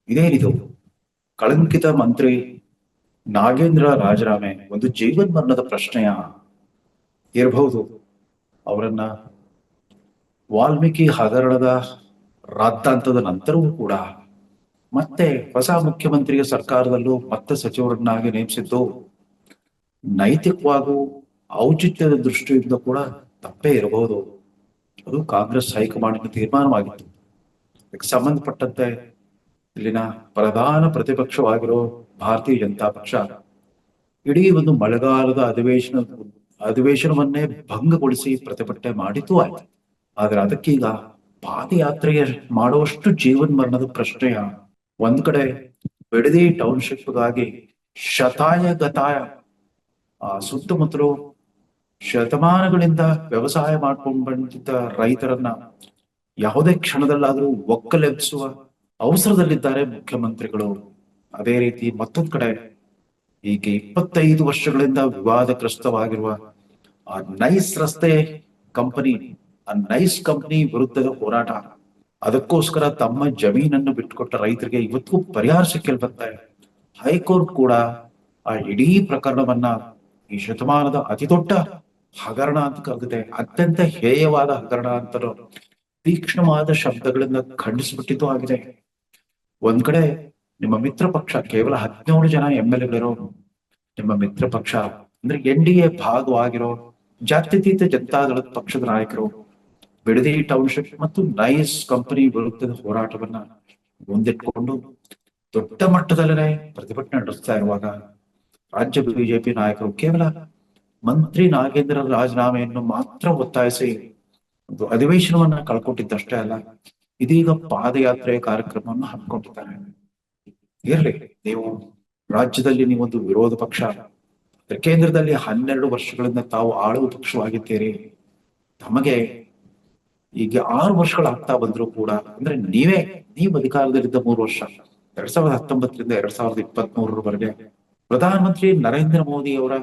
ಇದೇನಿದು ಕಳಂಕಿತ ಮಂತ್ರಿ ನಾಗೇಂದ್ರ ರಾಜರಾಮೆ ಒಂದು ಜೀವನ್ ಮರಣದ ಪ್ರಶ್ನೆಯ ಇರಬಹುದು. ಅವರನ್ನ ವಾಲ್ಮೀಕಿ ಹಗರಣದ ರಾದ್ದಾಂತದ ನಂತರವೂ ಕೂಡ ಮತ್ತೆ ಹೊಸ ಮುಖ್ಯಮಂತ್ರಿಯ ಸರ್ಕಾರದಲ್ಲೂ ಮತ್ತೆ ಸಚಿವರನ್ನಾಗಿ ನೇಮಿಸಿದ್ದು ನೈತಿಕವಾಗೂ ಔಚಿತ್ಯದ ದೃಷ್ಟಿಯಿಂದ ಕೂಡ ತಪ್ಪೇ ಇರಬಹುದು. ಅದು ಕಾಂಗ್ರೆಸ್ ಹೈಕಮಾಂಡ್ನ ತೀರ್ಮಾನವಾಗಿತ್ತು. ಇದಕ್ಕೆ ಸಂಬಂಧಪಟ್ಟಂತೆ ಇಲ್ಲಿನ ಪ್ರಧಾನ ಪ್ರತಿಪಕ್ಷವಾಗಿರೋ ಭಾರತೀಯ ಜನತಾ ಪಕ್ಷ ಇಡೀ ಒಂದು ಮಳೆಗಾಲದ ಅಧಿವೇಶನವನ್ನೇ ಭಂಗಗೊಳಿಸಿ ಪ್ರತಿಭಟನೆ ಮಾಡಿದ್ದು ಆಯ್ತು. ಆದ್ರೆ ಅದಕ್ಕೀಗ ಪಾದಯಾತ್ರೆಗೆ ಮಾಡುವಷ್ಟು ಜೀವನ್ ಮರಣದ ಪ್ರಶ್ನೆಯ ಒಂದ್ ಕಡೆ ಬಿಡದಿ ಟೌನ್ಶಿಪ್ಗಾಗಿ ಶತಾಯ ಗತಾಯ ಸುತ್ತಮುತ್ತಲು ಶತಮಾನಗಳಿಂದ ವ್ಯವಸಾಯ ಮಾಡ್ಕೊಂಡು ಬಂದಿದ್ದ ರೈತರನ್ನ ಯಾವುದೇ ಕ್ಷಣದಲ್ಲಾದ್ರೂ ಒಕ್ಕಲೆಬ್ಬಿಸುವ ಅವಸರದಲ್ಲಿದ್ದಾರೆ ಮುಖ್ಯಮಂತ್ರಿಗಳು. ಅದೇ ರೀತಿ ಮತ್ತೊಂದ್ ಕಡೆ ಈಗ 25 ವರ್ಷಗಳಿಂದ ವಿವಾದಗ್ರಸ್ತವಾಗಿರುವ ಆ ನೈಸ್ ರಸ್ತೆ ಕಂಪನಿ, ಆ ನೈಸ್ ಕಂಪನಿ ವಿರುದ್ಧದ ಹೋರಾಟ, ಅದಕ್ಕೋಸ್ಕರ ತಮ್ಮ ಜಮೀನನ್ನು ಬಿಟ್ಟುಕೊಟ್ಟ ರೈತರಿಗೆ ಇವತ್ತಿಗೂ ಪರಿಹಾರ ಸಿಕ್ಕಿಲ್ವಂತೆ. ಹೈಕೋರ್ಟ್ ಕೂಡ ಆ ಇಡೀ ಪ್ರಕರಣವನ್ನ ಈ ಶತಮಾನದ ಅತಿ ದೊಡ್ಡ ಹಗರಣ ಅಂತ ಕರೆದಿದೆ. ಅತ್ಯಂತ ಹೇಯವಾದ ಹಗರಣ ಅಂತ ತೀಕ್ಷ್ಣವಾದ ಶಬ್ದಗಳಿಂದ ಖಂಡಿಸ್ಬಿಟ್ಟಿದ್ದು ಆಗಿದೆ. ಒಂದ್ ಕಡೆ ನಿಮ್ಮ ಮಿತ್ರ ಪಕ್ಷ ಕೇವಲ 17 ಜನ MLA ನಿಮ್ಮ ಮಿತ್ರ ಪಕ್ಷ ಅಂದ್ರೆ NDA ಭಾಗವಾಗಿರೋ ಜಾತ್ಯತೀತ ಜನತಾದಳದ ಪಕ್ಷದ ನಾಯಕರು ಬಿಡದಿ ಟೌನ್ಶಿಪ್ ಮತ್ತು ನೈಸ್ ಕಂಪನಿ ವಿರುದ್ಧದ ಹೋರಾಟವನ್ನ ಮುಂದಿಟ್ಕೊಂಡು ದೊಡ್ಡ ಮಟ್ಟದಲ್ಲೇ ಪ್ರತಿಭಟನೆ ನಡೆಸ್ತಾ ಇರುವಾಗ ರಾಜ್ಯ ಬಿಜೆಪಿ ನಾಯಕರು ಕೇವಲ ಮಂತ್ರಿ ನಾಗೇಂದ್ರ ರಾಜೀನಾಮೆಯನ್ನು ಮಾತ್ರ ಒತ್ತಾಯಿಸಿ ಒಂದು ಅಧಿವೇಶನವನ್ನ ಕಳ್ಕೊಟ್ಟಿದ್ದಷ್ಟೇ ಅಲ್ಲ, ಇದೀಗ ಪಾದಯಾತ್ರೆ ಕಾರ್ಯಕ್ರಮವನ್ನು ಹಮ್ಮಿಕೊಂಡಿದ್ದಾರೆ. ಇರ್ಲಿ, ನೀವು ರಾಜ್ಯದಲ್ಲಿ ನೀವೊಂದು ವಿರೋಧ ಪಕ್ಷ, ಕೇಂದ್ರದಲ್ಲಿ 12 ವರ್ಷಗಳಿಂದ ತಾವು ಆಳುವ ಪಕ್ಷವಾಗಿದ್ದೀರಿ. ತಮಗೆ ಈಗ 6 ವರ್ಷಗಳಾಗ್ತಾ ಬಂದ್ರು ಕೂಡ ಅಂದ್ರೆ ನೀವು ಅಧಿಕಾರದಲ್ಲಿದ್ದ 3 ವರ್ಷ 2019ರಿಂದ 2023ರವರೆಗೆ ಪ್ರಧಾನಮಂತ್ರಿ ನರೇಂದ್ರ ಮೋದಿ ಅವರ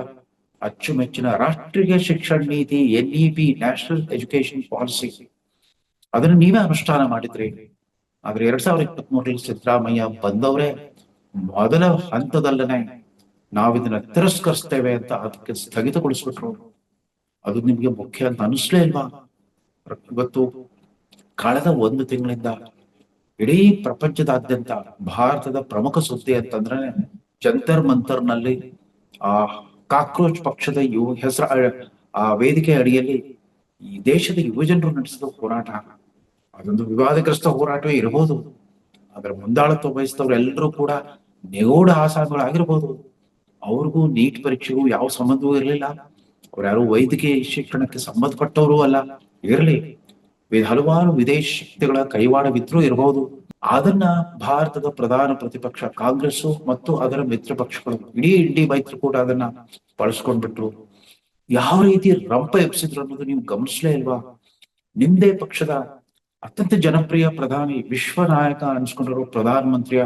ಅಚ್ಚುಮೆಚ್ಚಿನ ರಾಷ್ಟ್ರೀಯ ಶಿಕ್ಷಣ ನೀತಿ NEP ನ್ಯಾಷನಲ್ ಎಜುಕೇಶನ್ ಪಾಲಿಸಿ ಅದನ್ನು ನೀವೇ ಅನುಷ್ಠಾನ ಮಾಡಿದ್ರಿ. ಆದ್ರೆ 2023ರಲ್ಲಿ ಸಿದ್ದರಾಮಯ್ಯ ಬಂದವರೇ ಮೊದಲ ಹಂತದಲ್ಲೇ ನಾವಿದನ್ನ ತಿರಸ್ಕರಿಸ್ತೇವೆ ಅಂತ ಅದಕ್ಕೆ ಸ್ಥಗಿತಗೊಳಿಸ್ಬಿಟ್ರು. ಅದು ನಿಮ್ಗೆ ಮುಖ್ಯ ಅಂತ ಅನಿಸ್ಲೇ ಇಲ್ವಾ? ಇವತ್ತು ಕಳೆದ 1 ತಿಂಗಳಿಂದ ಇಡೀ ಪ್ರಪಂಚದಾದ್ಯಂತ ಭಾರತದ ಪ್ರಮುಖ ಸುದ್ದಿ ಅಂತಂದ್ರೆ ಜಂತರ್ ಮಂತರ್ನಲ್ಲಿ ಆ ಕಾಕ್ರೋಚ್ ಪಕ್ಷದ ಆ ವೇದಿಕೆ ಅಡಿಯಲ್ಲಿ ಈ ದೇಶದ ಯುವಜನರು ನಡೆಸಿದ ಹೋರಾಟ, ಅದೊಂದು ವಿವಾದಗ್ರಸ್ತ ಹೋರಾಟವೇ ಇರಬಹುದು. ಅದರ ಮುಂದಾಳತ್ವ ವಹಿಸಿದವರು ಎಲ್ಲರೂ ಕೂಡ ನಿಗೂಢ ಆಸಾಮಿಗಳಾಗಿರ್ಬೋದು. ಅವ್ರಿಗೂ ನೀಟ್ ಪರೀಕ್ಷೆಗೂ ಯಾವ ಸಂಬಂಧವೂ ಇರಲಿಲ್ಲ. ಅವ್ರು ಯಾರು ವೈದ್ಯಕೀಯ ಶಿಕ್ಷಣಕ್ಕೆ ಸಂಬಂಧಪಟ್ಟವರು ಅಲ್ಲ. ಇರಲಿ, ಹಲವಾರು ವಿದೇಶಿ ಶಕ್ತಿಗಳ ಕೈವಾಡವಿದ್ರೂ ಇರಬಹುದು. ಅದನ್ನ ಭಾರತದ ಪ್ರಧಾನ ಪ್ರತಿಪಕ್ಷ ಕಾಂಗ್ರೆಸ್ ಮತ್ತು ಅದರ ಮಿತ್ರ ಪಕ್ಷಗಳು ಇಡೀ ಇಂಡಿ ಮೈತ್ರಿಕೂಟ ಅದನ್ನ ಬಳಸ್ಕೊಂಡ್ಬಿಟ್ರು. ಯಾವ ರೀತಿ ರಂಪ ಎಬ್ಸಿದ್ರು ಅನ್ನೋದು ನೀವು ಗಮನಿಸ್ಲೇ ಇಲ್ವಾ? ನಿಮ್ದೇ ಪಕ್ಷದ ಅತ್ಯಂತ ಜನಪ್ರಿಯ ಪ್ರಧಾನಿ, ವಿಶ್ವ ನಾಯಕ ಅನ್ಸ್ಕೊಂಡಿರೋ ಪ್ರಧಾನ ಮಂತ್ರಿಯ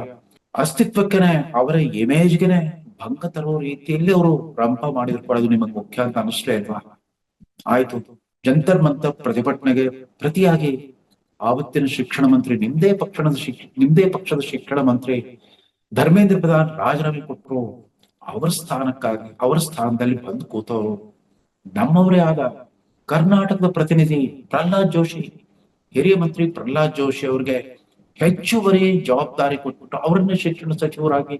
ಅಸ್ತಿತ್ವಕ್ಕೆನೆ, ಅವರ ಇಮೇಜ್ಗೆನೆ ಭಂಗ ತರುವ ರೀತಿಯಲ್ಲಿ ಅವರು ರಂಪ ಮಾಡಿದ್ರು. ನಿಮಗೆ ಮುಖ್ಯ ಅಂತ ಅನಿಸ್ಲೇ ಇಲ್ವಾ? ಆಯ್ತು, ಜಂತರ್ ಮಂತರ್ ಪ್ರತಿಭಟನೆಗೆ ಪ್ರತಿಯಾಗಿ ಆವತ್ತಿನ ಶಿಕ್ಷಣ ಮಂತ್ರಿ, ನಿಮ್ದೇ ಪಕ್ಷದ ಶಿಕ್ಷಣ ಮಂತ್ರಿ ಧರ್ಮೇಂದ್ರ ಪ್ರಧಾನ್ ರಾಜೀನಾಮೆ ಕೊಟ್ಟರು. ಅವರ ಸ್ಥಾನದಲ್ಲಿ ಬಂದು ಕೂತವರು ನಮ್ಮವರೇ ಆದ ಕರ್ನಾಟಕದ ಪ್ರತಿನಿಧಿ ಪ್ರಹ್ಲಾದ್ ಜೋಶಿ, ಹಿರಿಯ ಮಂತ್ರಿ ಪ್ರಹ್ಲಾದ್ ಜೋಶಿ ಅವ್ರಿಗೆ ಹೆಚ್ಚುವರಿ ಜವಾಬ್ದಾರಿ ಕೊಟ್ಬಿಟ್ಟು ಅವರನ್ನ ಶಿಕ್ಷಣ ಸಚಿವರಾಗಿ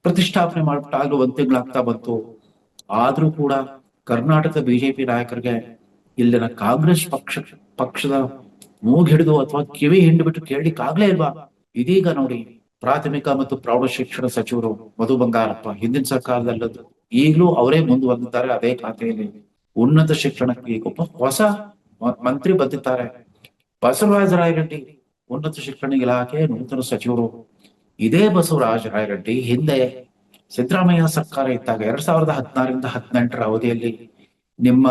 ಪ್ರತಿಷ್ಠಾಪನೆ ಮಾಡ್ಬಿಟ್ಟು ಆಗ 1 ತಿಂಗಳಾಗ್ತಾ ಬಂತು. ಆದ್ರೂ ಕೂಡ ಕರ್ನಾಟಕದ ಬಿಜೆಪಿ ನಾಯಕರಿಗೆ ಇಲ್ಲಿನ ಕಾಂಗ್ರೆಸ್ ಪಕ್ಷದ ಮೂಗಿಡಿದು ಅಥವಾ ಕಿವಿ ಹಿಂಡ್ಬಿಟ್ಟು ಕೇಳಲಿಕ್ಕೆ ಆಗ್ಲೇ ಇಲ್ವಾ? ಇದೀಗ ನೋಡಿ, ಪ್ರಾಥಮಿಕ ಮತ್ತು ಪ್ರೌಢ ಶಿಕ್ಷಣ ಸಚಿವರು ಮಧು ಬಂಗಾರಪ್ಪ ಹಿಂದಿನ ಸರ್ಕಾರದಲ್ಲದ್ದು ಈಗಲೂ ಅವರೇ ಮುಂದುವರೆದಿದ್ದಾರೆ ಅದೇ ಖಾತೆಯಲ್ಲಿ. ಉನ್ನತ ಶಿಕ್ಷಣಕ್ಕೆ ಈಗ ಒಬ್ಬ ಹೊಸ ಮಂತ್ರಿ ಬಂದಿದ್ದಾರೆ, ಬಸವರಾಜ ರಾಯರೆಡ್ಡಿ, ಉನ್ನತ ಶಿಕ್ಷಣ ಇಲಾಖೆ ನೂತನ ಸಚಿವರು. ಇದೇ ಬಸವರಾಜ ರಾಯರೆಡ್ಡಿ ಹಿಂದೆ ಸಿದ್ದರಾಮಯ್ಯ ಸರ್ಕಾರ ಇದ್ದಾಗ 2016ರಿಂದ 2018ರ ಅವಧಿಯಲ್ಲಿ ನಿಮ್ಮ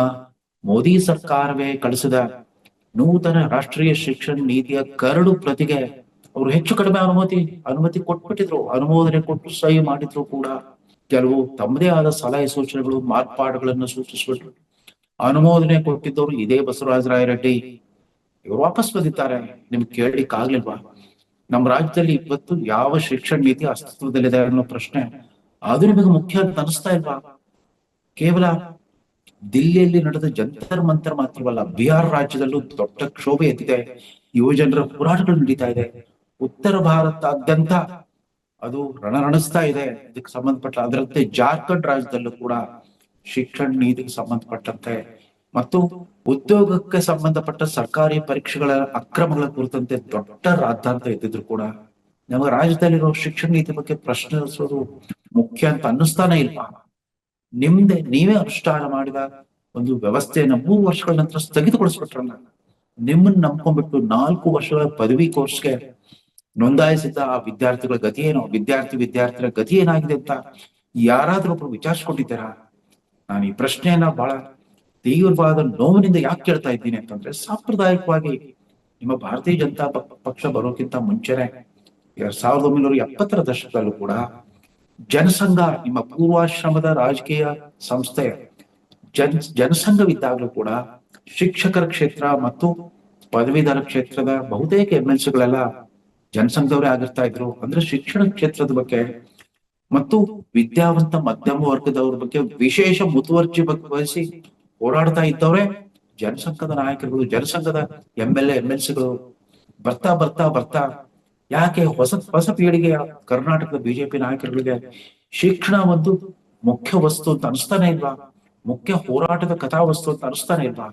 ಮೋದಿ ಸರ್ಕಾರವೇ ಕಳಿಸಿದ ನೂತನ ರಾಷ್ಟ್ರೀಯ ಶಿಕ್ಷಣ ನೀತಿಯ ಕರಡು ಪ್ರತಿಗೆ ಅವರು ಹೆಚ್ಚು ಕಡಿಮೆ ಅನುಮತಿ ಕೊಟ್ಬಿಟ್ಟಿದ್ರು. ಅನುಮೋದನೆ ಕೊಟ್ಟು ಸಹಿ ಮಾಡಿದ್ರು ಕೂಡ. ಕೆಲವು ತಮ್ಮದೇ ಆದ ಸಲಹೆ ಸೂಚನೆಗಳು, ಮಾರ್ಪಾಡುಗಳನ್ನು ಸೂಚಿಸ್ಬಿಟ್ರು. ಅನುಮೋದನೆ ಕೊಟ್ಟಿದ್ದವರು ಇದೇ ಬಸವರಾಜ ರಾಯರೆಡ್ಡಿ. ಇವರು ವಾಪಸ್ ಬಂದಿದ್ದಾರೆ. ನಿಮ್ಗೆ ಕೇಳಲಿಕ್ಕೆ ಆಗ್ಲಿಲ್ವಾ? ನಮ್ಮ ರಾಜ್ಯದಲ್ಲಿ ಇವತ್ತು ಯಾವ ಶಿಕ್ಷಣ ನೀತಿ ಅಸ್ತಿತ್ವದಲ್ಲಿದೆ ಅನ್ನೋ ಪ್ರಶ್ನೆ ಅದು ನಿಮಗೆ ಮುಖ್ಯ ಅಂತ ಅನಿಸ್ತಾ ಇಲ್ವಾ? ಕೇವಲ ದಿಲ್ಲಿಯಲ್ಲಿ ನಡೆದ ಜಂತರ್ ಮಂತರ್ ಮಾತ್ರವಲ್ಲ, ಬಿಹಾರ್ ರಾಜ್ಯದಲ್ಲೂ ದೊಡ್ಡ ಕ್ಷೋಭೆ ಎದ್ದಿದೆ, ಯುವಜನರ ಹೋರಾಟಗಳು ನಡೀತಾ ಇದೆ. ಉತ್ತರ ಭಾರತಾದ್ಯಂತ ಅದು ರಣರಣಿಸ್ತಾ ಇದೆ. ಇದಕ್ಕೆ ಸಂಬಂಧಪಟ್ಟ ಅದರಂತೆ ಜಾರ್ಖಂಡ್ ರಾಜ್ಯದಲ್ಲೂ ಕೂಡ ಶಿಕ್ಷಣ ನೀತಿಗೆ ಸಂಬಂಧಪಟ್ಟಂತೆ ಮತ್ತು ಉದ್ಯೋಗಕ್ಕೆ ಸಂಬಂಧಪಟ್ಟ ಸರ್ಕಾರಿ ಪರೀಕ್ಷೆಗಳ ಅಕ್ರಮಗಳ ಕುರಿತಂತೆ ದೊಡ್ಡ ರಾದ್ಧಾಂತ ಎದ್ದಿದ್ರು ಕೂಡ ನಮ್ಮ ರಾಜ್ಯದಲ್ಲಿರೋ ಶಿಕ್ಷಣ ನೀತಿ ಬಗ್ಗೆ ಪ್ರಶ್ನಿಸೋದು ಮುಖ್ಯ ಅಂತ ಅನ್ನಿಸ್ತಾನೆ ಇಲ್ವಾ? ನೀವೇ ಅನುಷ್ಠಾನ ಮಾಡಿದ ಒಂದು ವ್ಯವಸ್ಥೆಯನ್ನ 3 ವರ್ಷಗಳ ನಂತರ ಸ್ಥಗಿತಗೊಳಿಸ್ಬಿಟ್ರಲ್ಲ. ನಿಮ್ಮನ್ನ ನಂಬ್ಕೊಂಡ್ಬಿಟ್ಟು 4 ವರ್ಷಗಳ ಪದವಿ ಕೋರ್ಸ್ಗೆ ನೋಂದಾಯಿಸಿದ ಆ ವಿದ್ಯಾರ್ಥಿಗಳ ಗತಿ ಏನೋ, ವಿದ್ಯಾರ್ಥಿಗಳ ಗತಿ ಏನಾಗಿದೆ ಅಂತ ಯಾರಾದ್ರೂ ಒಬ್ರು ವಿಚಾರಿಸ್ಕೊಂಡಿದ್ದೀರಾ? ನಾನು ಈ ಪ್ರಶ್ನೆಯನ್ನ ಬಹಳ ತೀವ್ರವಾದ ನೋವಿನಿಂದ ಯಾಕೆ ಕೇಳ್ತಾ ಇದ್ದೀನಿ ಅಂತಂದ್ರೆ, ಸಾಂಪ್ರದಾಯಿಕವಾಗಿ ನಿಮ್ಮ ಭಾರತೀಯ ಜನತಾ ಪಕ್ಷ ಬರೋಕ್ಕಿಂತ ಮುಂಚೆನೆ 1970ರ ದಶಕದಲ್ಲೂ ಕೂಡ ಜನಸಂಘ, ನಿಮ್ಮ ಪೂರ್ವಾಶ್ರಮದ ರಾಜಕೀಯ ಸಂಸ್ಥೆ ಜನಸಂಘವಿದ್ದಾಗಲೂ ಕೂಡ ಶಿಕ್ಷಕರ ಕ್ಷೇತ್ರ ಮತ್ತು ಪದವೀಧರ ಕ್ಷೇತ್ರದ ಬಹುತೇಕ MLCಗಳೆಲ್ಲ ಜನಸಂಘದವರೇ ಆಗಿರ್ತಾ ಇದ್ರು. ಅಂದ್ರೆ ಶಿಕ್ಷಣ ಕ್ಷೇತ್ರದ ಬಗ್ಗೆ ಮತ್ತು ವಿದ್ಯಾವಂತ ಮಧ್ಯಮ ವರ್ಗದವ್ರ ಬಗ್ಗೆ ವಿಶೇಷ ಮುತುವರ್ಜಿ ವಹಿಸಿ ಹೋರಾಡ್ತಾ ಇದ್ದವ್ರೆ ಜನಸಂಘದ ನಾಯಕರುಗಳು, ಜನಸಂಘದ MLCಗಳು. ಬರ್ತಾ ಬರ್ತಾ ಬರ್ತಾ ಯಾಕೆ ಹೊಸ ಪೀಳಿಗೆಯ ಕರ್ನಾಟಕದ ಬಿಜೆಪಿ ನಾಯಕರುಗಳಿಗೆ ಶಿಕ್ಷಣ ಒಂದು ಮುಖ್ಯ ವಸ್ತು ಅಂತ ಅನಿಸ್ತಾನೆ ಇಲ್ವಾ? ಮುಖ್ಯ ಹೋರಾಟದ ಕಥಾವಸ್ತು ಅಂತ ಅನಿಸ್ತಾನೆ ಇಲ್ವಾ?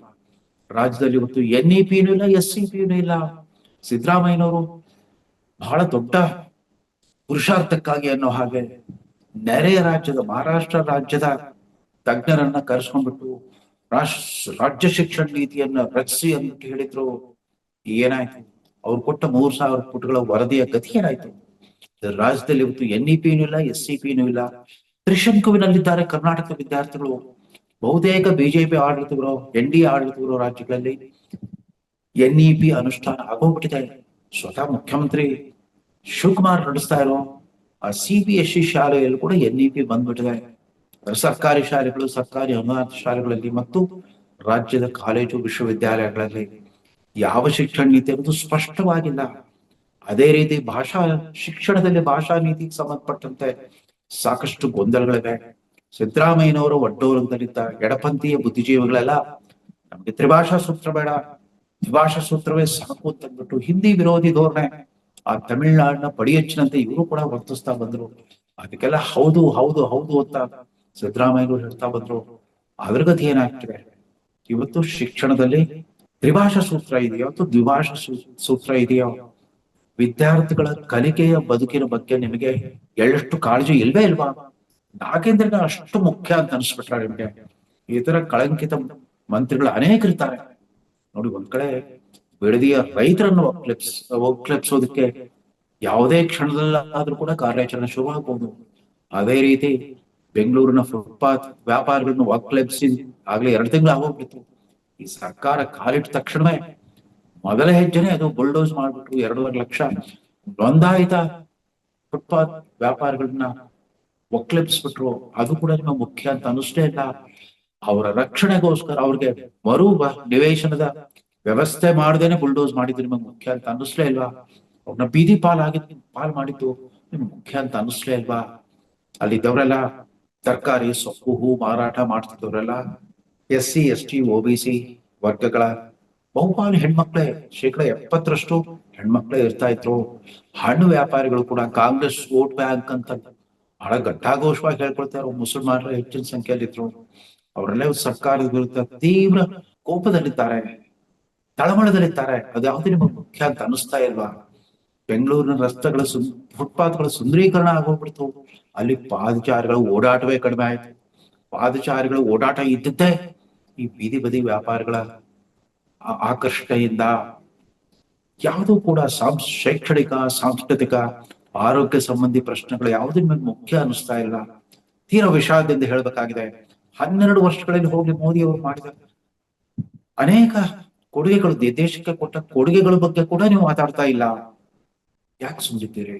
ರಾಜ್ಯದಲ್ಲಿ ಇವತ್ತು NEPನೂ ಇಲ್ಲ, SCPನೂ ಇಲ್ಲ. ಸಿದ್ದರಾಮಯ್ಯನವರು ಬಹಳ ದೊಡ್ಡ ಪುರುಷಾರ್ಥಕ್ಕಾಗಿ ಅನ್ನೋ ಹಾಗೆ ನೆರೆಯ ರಾಜ್ಯದ ಮಹಾರಾಷ್ಟ್ರ ರಾಜ್ಯದ ತಜ್ಞರನ್ನ ಕರೆಸ್ಕೊಂಡ್ಬಿಟ್ಟು ರಾಜ್ಯ ಶಿಕ್ಷಣ ನೀತಿಯನ್ನ ರಚಿಸಿ ಅಂತ ಹೇಳಿದ್ರು. ಏನಾಯ್ತು? ಅವ್ರು ಕೊಟ್ಟ 3000 ಪುಟಗಳ ವರದಿಯ ಗತಿ ಏನಾಯ್ತು? ರಾಜ್ಯದಲ್ಲಿ ಇವತ್ತು NEPನೂ ಇಲ್ಲ, SCPನೂ ಇಲ್ಲ. ತ್ರಿಶಂಕುವಿನಲ್ಲಿದ್ದಾರೆ ಕರ್ನಾಟಕದ ವಿದ್ಯಾರ್ಥಿಗಳು. ಬಹುತೇಕ ಬಿಜೆಪಿ ಆಡಳಿತಗಳು, NDA ಆಡಳಿತಗಳು ರಾಜ್ಯಗಳಲ್ಲಿ NEP ಅನುಷ್ಠಾನ ಆಗೋಗ್ಬಿಟ್ಟಿದೆ. ಸ್ವತಃ ಮುಖ್ಯಮಂತ್ರಿ ಶಿವಕುಮಾರ್ ನಡೆಸ್ತಾ ಇರೋ ಆ CBSE ಶಾಲೆಯಲ್ಲಿ ಕೂಡ NEP ಬಂದ್ಬಿಟ್ಟಿದೆ. ಸರ್ಕಾರಿ ಶಾಲೆಗಳು, ಸರ್ಕಾರಿ ಅನುದಾನಿತ ಶಾಲೆಗಳಲ್ಲಿ ಮತ್ತು ರಾಜ್ಯದ ಕಾಲೇಜು ವಿಶ್ವವಿದ್ಯಾಲಯಗಳಲ್ಲಿ ಯಾವ ಶಿಕ್ಷಣ ನೀತಿ ಅನ್ನೋದು ಸ್ಪಷ್ಟವಾಗಿಲ್ಲ. ಅದೇ ರೀತಿ ಶಿಕ್ಷಣದಲ್ಲಿ ಭಾಷಾ ನೀತಿಗೆ ಸಂಬಂಧಪಟ್ಟಂತೆ ಸಾಕಷ್ಟು ಗೊಂದಲಗಳಿವೆ. ಸಿದ್ದರಾಮಯ್ಯನವರು ಒಡ್ಡೋಲಂತಲಿದ್ದ ಎಡಪಂಥೀಯ ಬುದ್ಧಿಜೀವಿಗಳೆಲ್ಲ ನಮ್ಗೆ ತ್ರಿಭಾಷಾ ಸೂತ್ರ ಬೇಡ, ದ್ವಿಭಾಷಾ ಸೂತ್ರವೇ ಸಾಕು ಅಂತಂದ್ಬಿಟ್ಟು ಹಿಂದಿ ವಿರೋಧಿ ಧೋರಣೆ ಆ ತಮಿಳ್ನಾಡಿನ ಪಡಿಯಚ್ಚಿನಂತೆ ಇವರು ಕೂಡ ವರ್ತಿಸ್ತಾ ಬಂದ್ರು. ಅದಕ್ಕೆಲ್ಲ ಹೌದು ಹೌದು ಹೌದು ಅಂತ ಸಿದ್ದರಾಮಯ್ಯನವರು ಹೇಳ್ತಾ ಬಂದ್ರು. ಅದ್ರ ಗತಿ ಏನಾಗ್ತಿದೆ? ಇವತ್ತು ಶಿಕ್ಷಣದಲ್ಲಿ ತ್ರಿಭಾಷಾ ಸೂತ್ರ ಇದೆಯೋ ಅಥವಾ ದ್ವಿಭಾಷಾ ಸೂತ್ರ ಇದೆಯೋ? ವಿದ್ಯಾರ್ಥಿಗಳ ಕಲಿಕೆಯ ಬದುಕಿನ ಬಗ್ಗೆ ನಿಮಗೆ ಎಳ್ಳಷ್ಟು ಕಾಳಜಿ ಇಲ್ವೇ ಇಲ್ವಾ? ನಾಗೇಂದ್ರನ ಅಷ್ಟು ಮುಖ್ಯ ಅಂತ ಅನ್ಸ್ಬಿಟ್ರ ನಿಮ್ಗೆ? ಇತರ ಕಳಂಕಿತ ಮಂತ್ರಿಗಳು ಅನೇಕರಿದ್ದಾರೆ ನೋಡಿ. ಒಂದ್ ಕಡೆ ಬಿಡದಿಯ ರೈತರನ್ನು ಒಕ್ಲೆಪ್ಸೋದಕ್ಕೆ ಯಾವುದೇ ಕ್ಷಣದಲ್ಲಾದ್ರೂ ಕೂಡ ಕಾರ್ಯಾಚರಣೆ ಶುರು ಆಗ್ಬಹುದು. ಅದೇ ರೀತಿ ಬೆಂಗಳೂರಿನ ಫುಟ್ಪಾತ್ ವ್ಯಾಪಾರಿಗಳನ್ನ ಒಕ್ಲೆಪ್ಸಿ ಆಗ್ಲೇ 2 ತಿಂಗಳು ಆಗೋಗ್ಬಿಟ್ಟಿತ್ತು. ಈ ಸರ್ಕಾರ ಕಾಲಿಟ್ಟ ತಕ್ಷಣವೇ ಮೊದಲ ಹೆಜ್ಜೆನೆ ಅದು ಬುಲ್ಡೋಸ್ ಮಾಡ್ಬಿಟ್ಟು 2.5 ಲಕ್ಷ ನೋಂದಾಯಿತ ಫುಟ್ಪಾತ್ ವ್ಯಾಪಾರಿಗಳನ್ನ ಒಕ್ಲೆಪ್ಸ್ಬಿಟ್ರು. ಅದು ಕೂಡ ನಿಮ್ಮ ಮುಖ್ಯ ಅಂತ ಅನಿಸ್ತೇ ಇಲ್ಲ. ಅವರ ರಕ್ಷಣೆಗೋಸ್ಕರ ಅವ್ರಿಗೆ ನಿವೇಶನದ ವ್ಯವಸ್ಥೆ ಮಾಡದೇನೆ ಬುಲ್ಡೋಸ್ ಮಾಡಿದ್ದು ನಿಮಗೆ ಮುಖ್ಯ ಅಂತ ಅನ್ನಿಸ್ಲೇ ಇಲ್ವಾ? ಅವ್ರನ್ನ ಬೀದಿ ಪಾಲ್ ಮಾಡಿದ್ದು ನಿಮ್ಗೆ ಮುಖ್ಯ ಅಂತ ಅನ್ನಿಸ್ಲೇ ಇಲ್ವಾ? ಅಲ್ಲಿದ್ದವರೆಲ್ಲ ತರಕಾರಿ ಸೊಪ್ಪು ಹೂ ಮಾರಾಟ ಮಾಡ್ತಿದ್ದವರೆಲ್ಲ SC ST OBC ವರ್ಗಗಳ ಬಹುಪಾಲು ಹೆಣ್ಮಕ್ಳೇ, 70% ಹೆಣ್ಮಕ್ಳೇ ಇರ್ತಾ ಇದ್ರು. ಹಣ್ಣು ವ್ಯಾಪಾರಿಗಳು ಕೂಡ ಕಾಂಗ್ರೆಸ್ ವೋಟ್ ಬ್ಯಾಂಕ್ ಅಂತ ಬಹಳ ಘಂಟಾಘೋಷವಾಗಿ ಹೇಳ್ಕೊಳ್ತಾರೆ. ಮುಸಲ್ಮಾನರ ಹೆಚ್ಚಿನ ಸಂಖ್ಯೆಯಲ್ಲಿ ಇದ್ರು. ಅವರೆಲ್ಲ ಸರ್ಕಾರದ ವಿರುದ್ಧ ತೀವ್ರ ಕೋಪದಲ್ಲಿದ್ದಾರೆ, ತಳಮಳದಲ್ಲಿದ್ದಾರೆ. ಅದ್ಯಾವುದು ನಿಮಗೆ ಮುಖ್ಯ ಅಂತ ಅನಿಸ್ತಾ ಇಲ್ವಾ? ಬೆಂಗಳೂರಿನ ರಸ್ತೆಗಳ ಫುಟ್ಪಾತ್ಗಳ ಸುಂದರೀಕರಣ ಆಗೋಗ್ಬಿಡ್ತು. ಅಲ್ಲಿ ಪಾದಚಾರಿಗಳ ಓಡಾಟವೇ ಕಡಿಮೆ ಆಯ್ತು. ಪಾದಚಾರಿಗಳ ಓಡಾಟ ಇದ್ದದ್ದೇ ಈ ಬೀದಿ ಬದಿ ವ್ಯಾಪಾರಿಗಳ ಆಕರ್ಷಣೆಯಿಂದ. ಯಾವುದೂ ಕೂಡ ಶೈಕ್ಷಣಿಕ, ಸಾಂಸ್ಕೃತಿಕ, ಆರೋಗ್ಯ ಸಂಬಂಧಿ ಪ್ರಶ್ನೆಗಳು ಯಾವುದು ನಿಮಗೆ ಮುಖ್ಯ ಅನಿಸ್ತಾ ಇಲ್ಲ. ತೀರಾ ವಿಷಾದದಿಂದ ಹೇಳ್ಬೇಕಾಗಿದೆ, 12 ವರ್ಷಗಳಲ್ಲಿ ಹೋಗಿ ಮೋದಿ ಅವರು ಮಾಡಿದ ಅನೇಕ ಕೊಡುಗೆಗಳು, ದೇಶಕ್ಕೆ ಕೊಟ್ಟ ಕೊಡುಗೆಗಳ ಬಗ್ಗೆ ಕೂಡ ನೀವು ಮಾತಾಡ್ತಾ ಇಲ್ಲ. ಯಾಕೆ ಸುಮ್ಮನಿದ್ದೀರಿ?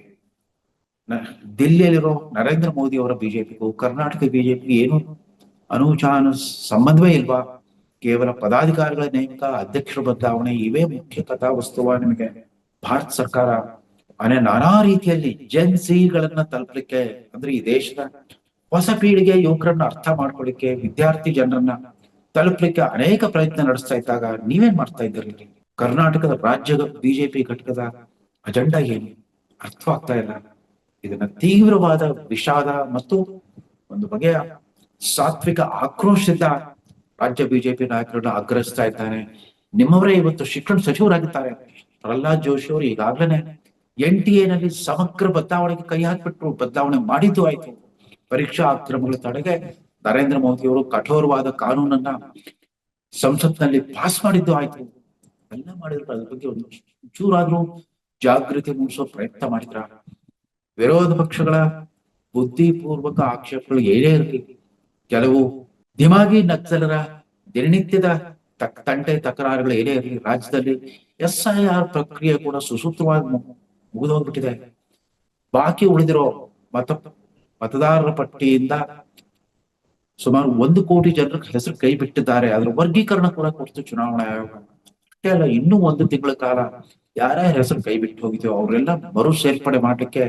ದಿಲ್ಲಿಯಲ್ಲಿರೋ ನರೇಂದ್ರ ಮೋದಿ ಅವರ ಬಿಜೆಪಿಗೂ ಕರ್ನಾಟಕ ಬಿಜೆಪಿಗೆ ಏನು ಅನುಚಾನ ಸಂಬಂಧವೇ ಇಲ್ವಾ? ಕೇವಲ ಪದಾಧಿಕಾರಿಗಳ ನೇಮಕ, ಅಧ್ಯಕ್ಷರ ಬದಲಾವಣೆ ಇವೇ ಮುಖ್ಯ ಕಥಾವಸ್ತುವ ನಿಮಗೆ? ಭಾರತ ಸರ್ಕಾರ ನಾನಾ ರೀತಿಯಲ್ಲಿ ಜೆನ್ಸಿಗಳನ್ನ ತಲುಪಲಿಕ್ಕೆ, ಅಂದ್ರೆ ಈ ದೇಶದ ಹೊಸ ಪೀಳಿಗೆ ಯುವಕರನ್ನ ಅರ್ಥ ಮಾಡ್ಕೊಳ್ಳಿಕ್ಕೆ, ವಿದ್ಯಾರ್ಥಿ ಜನರನ್ನ ತಲುಪಲಿಕ್ಕೆ ಅನೇಕ ಪ್ರಯತ್ನ ನಡೆಸ್ತಾ ಇದ್ದಾಗ ನೀವೇನ್ ಮಾಡ್ತಾ ಇದ್ದೀರಿ? ಕರ್ನಾಟಕದ ರಾಜ್ಯದ ಬಿಜೆಪಿ ಘಟಕದ ಅಜೆಂಡಾ ಏನು ಅರ್ಥವಾಗ್ತಾ ಇಲ್ಲ. ಇದನ್ನ ತೀವ್ರವಾದ ವಿಷಾದ ಮತ್ತು ಒಂದು ಬಗೆಯ ಸಾತ್ವಿಕ ಆಕ್ರೋಶದಿಂದ ರಾಜ್ಯ ಬಿಜೆಪಿ ನಾಯಕರನ್ನ ಆಗ್ರಹಿಸ್ತಾ ಇದ್ದಾನೆ. ನಿಮ್ಮವರೇ ಇವತ್ತು ಶಿಕ್ಷಣ ಸಚಿವರಾಗಿದ್ದಾರೆ ಪ್ರಹ್ಲಾದ್ ಜೋಶಿ ಅವರು ಈಗಾಗಲೇ NTA ನಲ್ಲಿ ಸಮಗ್ರ ಬದಲಾವಣೆಗೆ ಕೈ ಹಾಕ್ಬಿಟ್ರು. ಬದಲಾವಣೆ ಮಾಡಿದ್ದು ಆಯ್ತು. ಪರೀಕ್ಷಾ ಅಕ್ರಮಗಳ ತಡೆಗೆ ನರೇಂದ್ರ ಮೋದಿ ಅವರು ಕಠೋರವಾದ ಕಾನೂನನ್ನ ಸಂಸತ್ನಲ್ಲಿ ಪಾಸ್ ಮಾಡಿದ್ದು ಆಯ್ತು. ಎಲ್ಲ ಮಾಡಿದ್ರು. ಅದ್ರ ಬಗ್ಗೆ ಒಂದು ಚೂರಾದ್ರೂ ಜಾಗೃತಿ ಮೂಡಿಸೋ ಪ್ರಯತ್ನ ಮಾಡಿದ್ರ? ವಿರೋಧ ಪಕ್ಷಗಳ ಬುದ್ಧಿಪೂರ್ವಕ ಆಕ್ಷೇಪಗಳು ಏನೇ ಇರಲಿ, ಕೆಲವು ದಿಮಾಗಿ ನಕ್ಸಲರ ದಿನನಿತ್ಯದ ತಂಟೆ ತಕರಾರುಗಳು ಏನೇ ಇರಲಿ, ರಾಜ್ಯದಲ್ಲಿ SIR ಪ್ರಕ್ರಿಯೆ ಕೂಡ ಸುಸೂತ್ರವಾಗಿ ಮುಗಿದೋಗ್ಬಿಟ್ಟಿದೆ. ಬಾಕಿ ಉಳಿದಿರೋ ಮತದಾರರ ಪಟ್ಟಿಯಿಂದ ಸುಮಾರು 1 ಕೋಟಿ ಜನರ ಹೆಸರು ಕೈ ಬಿಟ್ಟಿದ್ದಾರೆ. ಅದರ ವರ್ಗೀಕರಣ ಕೂಡ ಕೊಡ್ತು ಚುನಾವಣಾ ಆಯೋಗ. ಅಷ್ಟೇ ಅಲ್ಲ, ಇನ್ನೂ 1 ತಿಂಗಳ ಕಾಲ ಯಾರ್ಯಾರ ಹೆಸರು ಕೈ ಬಿಟ್ಟು ಹೋಗಿದೆಯೋ ಅವರೆಲ್ಲ ಮರು ಸೇರ್ಪಡೆ ಮಾಡಲಿಕ್ಕೆ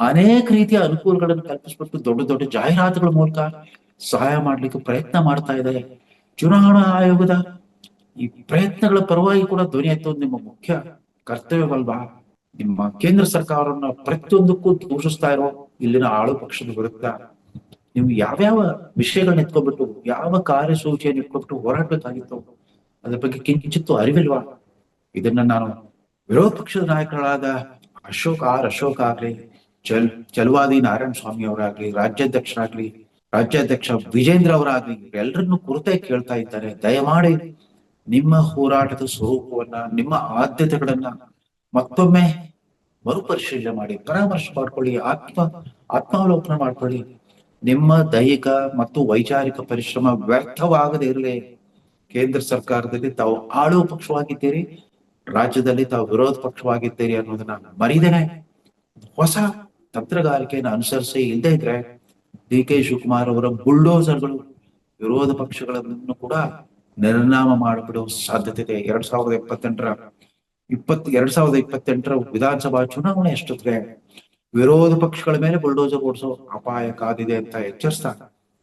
ಅನೇಕ ರೀತಿಯ ಅನುಕೂಲಗಳನ್ನು ಕಲ್ಪಿಸ್ಬಿಟ್ಟು ದೊಡ್ಡ ದೊಡ್ಡ ಜಾಹೀರಾತುಗಳ ಮೂಲಕ ಸಹಾಯ ಮಾಡ್ಲಿಕ್ಕೆ ಪ್ರಯತ್ನ ಮಾಡ್ತಾ ಇದೆ. ಚುನಾವಣಾ ಆಯೋಗದ ಈ ಪ್ರಯತ್ನಗಳ ಪರವಾಗಿ ಕೂಡ ಧ್ವನಿ ಎತ್ತುವುದು ನಿಮ್ಮ ಮುಖ್ಯ ಕರ್ತವ್ಯವಲ್ವಾ? ನಿಮ್ಮ ಕೇಂದ್ರ ಸರ್ಕಾರವನ್ನ ಪ್ರತಿಯೊಂದಕ್ಕೂ ದೂಷಿಸ್ತಾ ಇರೋ ಇಲ್ಲಿನ ಆಳು ಪಕ್ಷದ ವಿರುದ್ಧ ನೀವು ಯಾವ್ಯಾವ ವಿಷಯಗಳನ್ನ ಎತ್ಕೊಬಿಟ್ಟು, ಯಾವ ಕಾರ್ಯಸೂಚಿಯನ್ನು ಇಟ್ಕೊಬಿಟ್ಟು ಹೋರಾಡಬೇಕಾಗಿತ್ತು? ಅದ್ರ ಬಗ್ಗೆ ಕಿಂಚಿತ್ತು ಅರಿವಿಲ್ವಾ? ಇದನ್ನ ನಾನು ವಿರೋಧ ಪಕ್ಷದ ನಾಯಕರಾದ ಅಶೋಕ್ ಆಗ್ಲಿ, ಚಲವಾದಿ ನಾರಾಯಣ ಸ್ವಾಮಿ ಅವರಾಗ್ಲಿ, ರಾಜ್ಯಾಧ್ಯಕ್ಷ ವಿಜೇಂದ್ರ ಅವರಾಗ್ಲಿ, ಎಲ್ಲರನ್ನು ಕುರಿತೇ ಕೇಳ್ತಾ ಇದ್ದಾರೆ. ದಯಮಾಡಿ ನಿಮ್ಮ ಹೋರಾಟದ ಸ್ವರೂಪವನ್ನ, ನಿಮ್ಮ ಆದ್ಯತೆಗಳನ್ನ ಮತ್ತೊಮ್ಮೆ ಮರುಪರಿಶೀಲನೆ ಮಾಡಿ, ಪರಾಮರ್ಶೆ ಮಾಡ್ಕೊಳ್ಳಿ, ಆತ್ಮಾವಲೋಕನ ಮಾಡ್ಕೊಳ್ಳಿ. ನಿಮ್ಮ ದೈಹಿಕ ಮತ್ತು ವೈಚಾರಿಕ ಪರಿಶ್ರಮ ವ್ಯರ್ಥವಾಗದೇ ಇರಲಿ. ಕೇಂದ್ರ ಸರ್ಕಾರದಲ್ಲಿ ತಾವು ಆಳುವ ಪಕ್ಷವಾಗಿದ್ದೀರಿ, ರಾಜ್ಯದಲ್ಲಿ ತಾವು ವಿರೋಧ ಪಕ್ಷವಾಗಿದ್ದೀರಿ ಅನ್ನೋದನ್ನ ಮರಿದೇನೆ ಹೊಸ ತಂತ್ರಗಾರಿಕೆಯನ್ನು ಅನುಸರಿಸಿ ಇಲ್ಲದೆ ಇದ್ರೆ DK ಶಿವಕುಮಾರ್ ಅವರ ಬುಲ್ಡೋಸರ್ಗಳು ವಿರೋಧ ಪಕ್ಷಗಳನ್ನು ಕೂಡ ನಿರ್ನಾಮ ಮಾಡಿಬಿಡುವ ಸಾಧ್ಯತೆ ಇದೆ. 2028ರ ವಿಧಾನಸಭಾ ಚುನಾವಣೆ ಅಷ್ಟೊತ್ತಿಗೆ ವಿರೋಧ ಪಕ್ಷಗಳ ಮೇಲೆ ಬುಲ್ಡೋಸರ್ ಓಡಿಸೋ ಅಪಾಯ ಕಾದಿದೆ ಅಂತ ಎಚ್ಚರಿಸ್ತಾ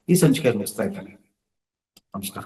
ಈ ಸಂಚಿಕೆ ಮುಗಿಸ್ತಾ ಇದ್ದಾನೆ. ನಮಸ್ಕಾರ.